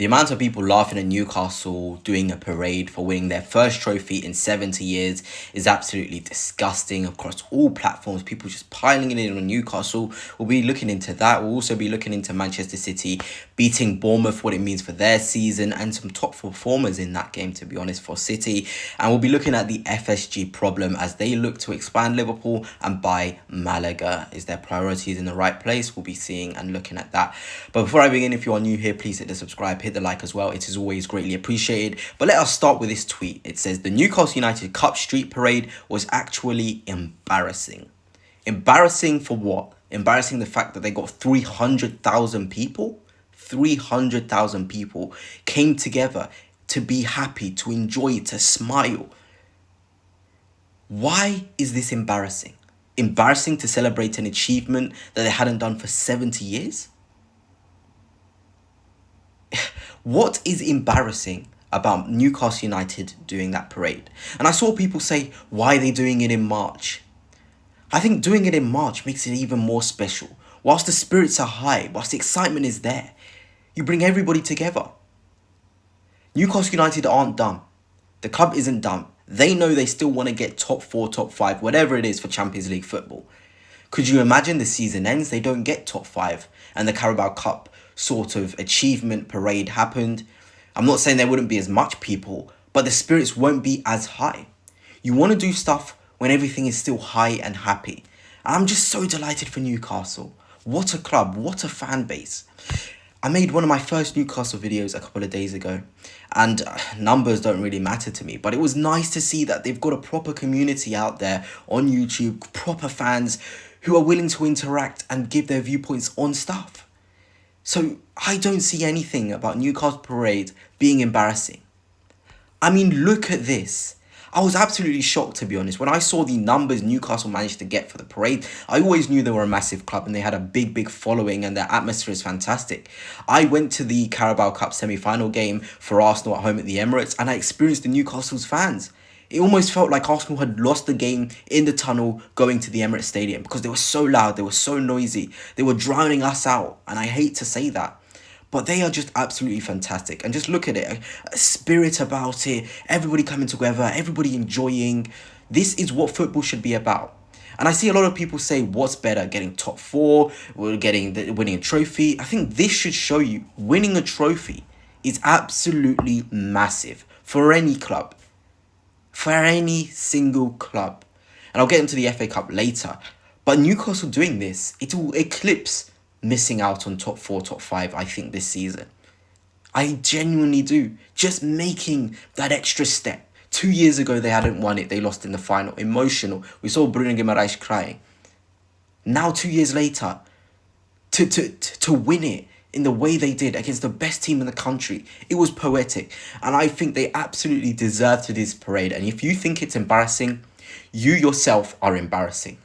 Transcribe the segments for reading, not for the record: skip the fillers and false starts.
The amount of people laughing at Newcastle doing a parade for winning their first trophy in 70 years is absolutely disgusting across all platforms. People just piling it in on Newcastle. We'll be looking into that. We'll also be looking into Manchester City beating Bournemouth, what it means for their season, and some top performers in that game, to be honest, for City. And we'll be looking at the FSG problem as they look to expand Liverpool and buy Malaga. Is their priorities in the right place? We'll be seeing and looking at that. But before I begin, if you are new here, please hit the subscribe, hit the like as well. It is always greatly appreciated. But let us start with this tweet. It says the Newcastle United Cup street parade was actually embarrassing. Embarrassing for what? Embarrassing the fact that they got 300,000 people. 300,000 people came together to be happy, to enjoy, to smile. Why is this embarrassing? Embarrassing to celebrate an achievement that they hadn't done for 70 years? What is embarrassing about Newcastle United doing that parade? And I saw people say, why are they doing it in March? I think doing it in March makes it even more special. Whilst the spirits are high, whilst the excitement is there, you bring everybody together. Newcastle United aren't dumb. The club isn't dumb. They know they still want to get top 4, top 5, whatever it is for Champions League football. Could you imagine the season ends, they don't get top 5 and the Carabao Cup sort of achievement parade happened? I'm not saying there wouldn't be as much people, but the spirits won't be as high. You want to do stuff when everything is still high and happy. I'm just so delighted for Newcastle. What a club, what a fan base. I made one of my first Newcastle videos a couple of days ago, and numbers don't really matter to me, but it was nice to see that they've got a proper community out there on YouTube, proper fans who are willing to interact and give their viewpoints on stuff. So I don't see anything about Newcastle Parade being embarrassing. I mean, look at this. I was absolutely shocked, to be honest. When I saw the numbers Newcastle managed to get for the parade, I always knew they were a massive club and they had a big following and their atmosphere is fantastic. I went to the Carabao Cup semi-final game for Arsenal at home at the Emirates and I experienced the Newcastle's fans. It almost felt like Arsenal had lost the game in the tunnel going to the Emirates Stadium because they were so loud, they were so noisy, they were drowning us out, and I hate to say that. But they are just absolutely fantastic. And just look at it, a spirit about it, everybody coming together, everybody enjoying. This is what football should be about. And I see a lot of people say, what's better, getting top 4, or winning a trophy? I think this should show you winning a trophy is absolutely massive for any club. For any single club. And I'll get into the FA Cup later. But Newcastle doing this, it will eclipse missing out on top 4, top 5, I think, this season. I genuinely do. Just making that extra step. 2 years ago, they hadn't won it. They lost in the final. Emotional. We saw Bruno Guimaraes crying. Now, 2 years later, to win it in the way they did against the best team in the country, it was poetic. And I think they absolutely deserve to this parade. And if you think it's embarrassing, you yourself are embarrassing.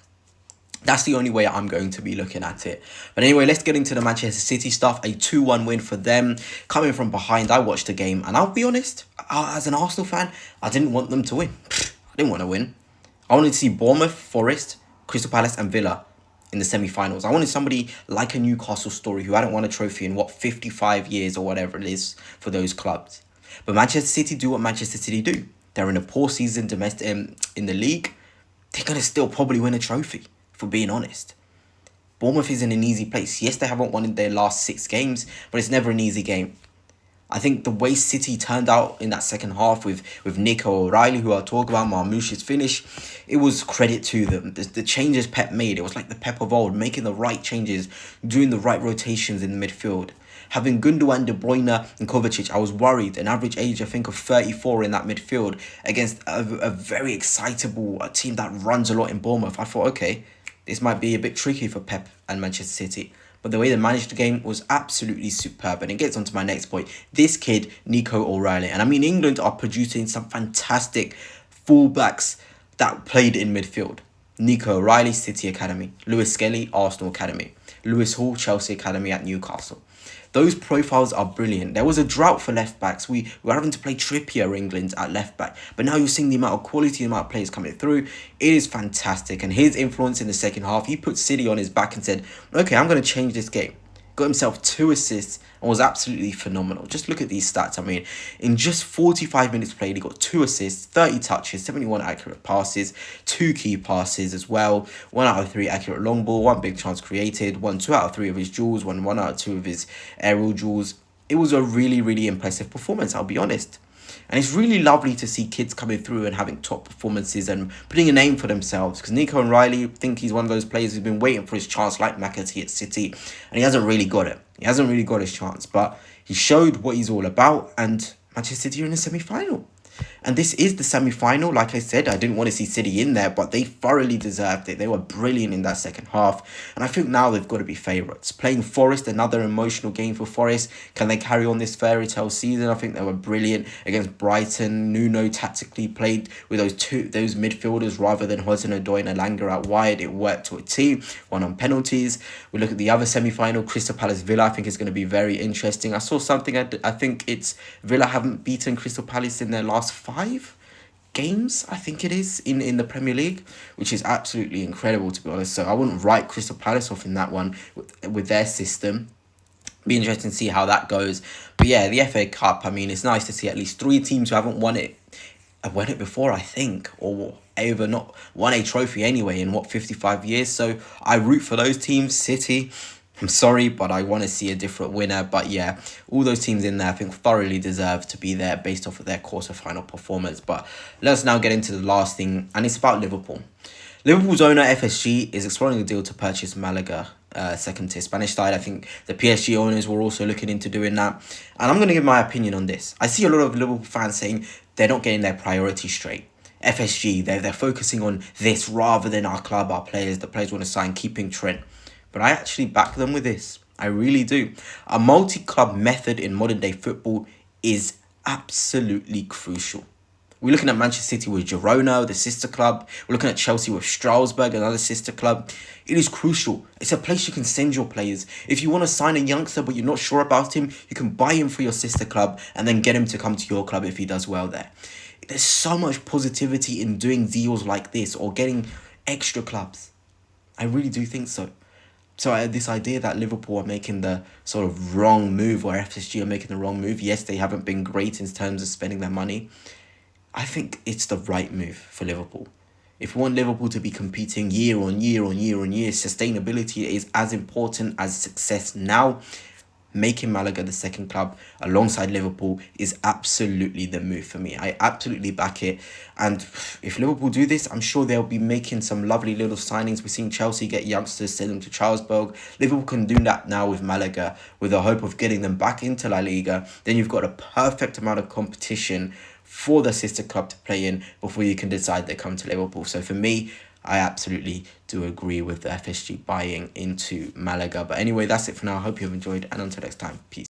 That's the only way I'm going to be looking at it. But anyway, let's get into the Manchester City stuff. A 2-1 win for them. Coming from behind, I watched the game. And I'll be honest, as an Arsenal fan, I didn't want them to win. I didn't want to win. I wanted to see Bournemouth, Forest, Crystal Palace and Villa in the semi-finals. I wanted somebody like a Newcastle story who hadn't won a trophy in, 55 years or whatever it is for those clubs. But Manchester City do what Manchester City do. They're in a poor season domestic in the league. They're going to still probably win a trophy, for being honest. Bournemouth is in an easy place. Yes, they haven't won in their last 6 games, but it's never an easy game. I think the way City turned out in that second half with Nico O'Reilly, who I'll talk about, Marmoush's finish, it was credit to them. The changes Pep made, it was like the Pep of old, making the right changes, doing the right rotations in the midfield. Having Gundogan, De Bruyne and Kovacic, I was worried. An average age, I think, of 34 in that midfield against a very excitable team that runs a lot in Bournemouth. I thought, okay, this might be a bit tricky for Pep and Manchester City. But the way they managed the game was absolutely superb. And it gets on to my next point. This kid, Nico O'Reilly. And I mean, England are producing some fantastic fullbacks that played in midfield. Nico O'Reilly, City Academy. Lewis Skelly, Arsenal Academy. Lewis Hall, Chelsea Academy at Newcastle. Those profiles are brilliant. There was a drought for left backs. We were having to play Trippier England at left back. But now you're seeing the amount of quality, the amount of players coming through. It is fantastic. And his influence in the second half, he put City on his back and said, okay, I'm going to change this game. got himself 2 assists, and was absolutely phenomenal. Just look at these stats. I mean, in just 45 minutes played, he got 2 assists, 30 touches, 71 accurate passes, 2 key passes as well, 1 out of 3 accurate long ball, 1 big chance created, won 2 out of 3 of his duels, won 1 out of 2 of his aerial duels. It was a really, really impressive performance, I'll be honest. And it's really lovely to see kids coming through and having top performances and putting a name for themselves. Because Nico and Riley, I think he's one of those players who's been waiting for his chance, like McAtee at City, and he hasn't really got it. He hasn't really got his chance, but he showed what he's all about, and Manchester City are in the semi-final. And this is the semi-final. Like I said, I didn't want to see City in there, but they thoroughly deserved it. They were brilliant in that second half. And I think now they've got to be favourites. Playing Forest, another emotional game for Forest. Can they carry on this fairy tale season? I think they were brilliant against Brighton. Nuno tactically played with those midfielders rather than Hudson-Odoi and Elanga out wide. It worked to a T. Won on penalties. We look at the other semi-final, Crystal Palace Villa. I think it's going to be very interesting. I saw something, I think it's Villa haven't beaten Crystal Palace in their last 5 games, I think it is, in the Premier League, which is absolutely incredible, to be honest. So I wouldn't write Crystal Palace off in that one with their system. Be interesting to see how that goes. But yeah, the FA Cup, I mean, it's nice to see at least 3 teams who haven't won it. I've won it before, I think, or ever not won a trophy anyway in 55 years. So I root for those teams. City, I'm sorry, but I want to see a different winner. But yeah, all those teams in there, I think, thoroughly deserve to be there based off of their quarter-final performance. But let's now get into the last thing, and it's about Liverpool. Liverpool's owner, FSG, is exploring a deal to purchase Malaga, second-tier Spanish side. I think the PSG owners were also looking into doing that. And I'm going to give my opinion on this. I see a lot of Liverpool fans saying they're not getting their priorities straight. FSG, they're focusing on this rather than our club, our players. The players want to sign, keeping Trent. But I actually back them with this. I really do. A multi-club method in modern-day football is absolutely crucial. We're looking at Manchester City with Girona, the sister club. We're looking at Chelsea with Strasbourg, another sister club. It is crucial. It's a place you can send your players. If you want to sign a youngster but you're not sure about him, you can buy him for your sister club and then get him to come to your club if he does well there. There's so much positivity in doing deals like this or getting extra clubs. I really do think so. So this idea that Liverpool are making the sort of wrong move, or FSG are making the wrong move, yes, they haven't been great in terms of spending their money. I think it's the right move for Liverpool. If we want Liverpool to be competing year on year on year on year, sustainability is as important as success now. Making Malaga the second club alongside Liverpool is absolutely the move for me. I absolutely back it. And if Liverpool do this, I'm sure they'll be making some lovely little signings. We're seeing Chelsea get youngsters, send them to Strasbourg. Liverpool can do that now with Malaga with the hope of getting them back into La Liga. Then you've got a perfect amount of competition for the sister club to play in before you can decide they come to Liverpool. So for me, I absolutely do agree with the FSG buying into Malaga. But anyway, that's it for now. I hope you have enjoyed, and until next time, peace.